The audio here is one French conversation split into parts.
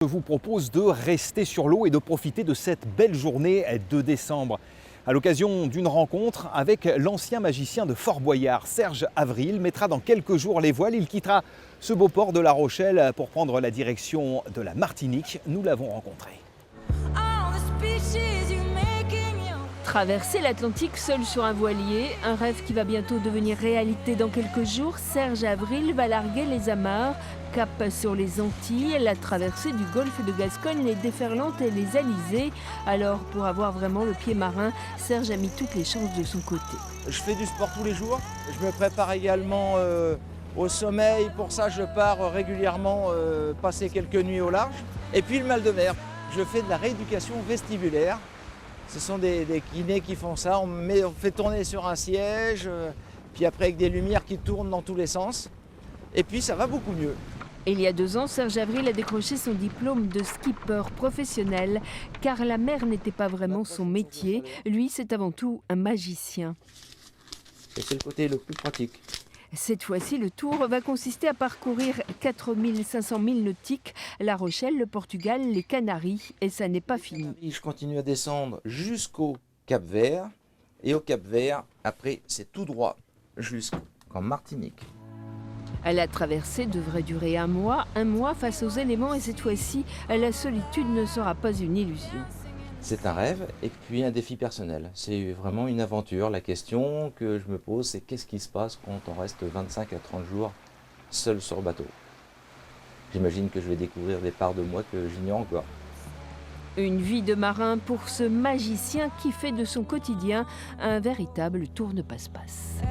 Je vous propose de rester sur l'eau et de profiter de cette belle journée de décembre. À l'occasion d'une rencontre avec l'ancien magicien de Fort Boyard, Serge Avril, mettra dans quelques jours les voiles. Il quittera ce beau port de La Rochelle pour prendre la direction de la Martinique. Nous l'avons rencontré. Traverser l'Atlantique seul sur un voilier, un rêve qui va bientôt devenir réalité dans quelques jours. Serge Avril va larguer les amarres, cap sur les Antilles, la traversée du golfe de Gascogne, les déferlantes et les alizés. Alors, pour avoir vraiment le pied marin, Serge a mis toutes les chances de son côté. Je fais du sport tous les jours. Je me prépare également au sommeil. Pour ça, je pars régulièrement passer quelques nuits au large. Et puis le mal de mer. Je fais de la rééducation vestibulaire. Ce sont des kinés qui font ça. On fait tourner sur un siège, puis après avec des lumières qui tournent dans tous les sens. Et puis ça va beaucoup mieux. Il y a 2 ans, Serge Avril a décroché son diplôme de skipper professionnel, car la mer n'était pas vraiment son métier. Lui, c'est avant tout un magicien. Et c'est le côté le plus pratique. Cette fois-ci, le tour va consister à parcourir 4500 milles nautiques, La Rochelle, le Portugal, les Canaries, et ça n'est pas fini. Je continue à descendre jusqu'au Cap-Vert. Et au Cap-Vert, après, c'est tout droit jusqu'en Martinique. La traversée devrait durer un mois face aux éléments, et cette fois-ci, la solitude ne sera pas une illusion. C'est un rêve et puis un défi personnel. C'est vraiment une aventure. La question que je me pose, c'est qu'est-ce qui se passe quand on reste 25 à 30 jours seul sur le bateau? J'imagine que je vais découvrir des parts de moi que j'ignore encore. Une vie de marin pour ce magicien qui fait de son quotidien un véritable tourne-passe-passe.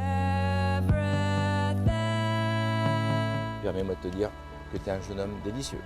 Permets-moi de te dire que tu es un jeune homme délicieux.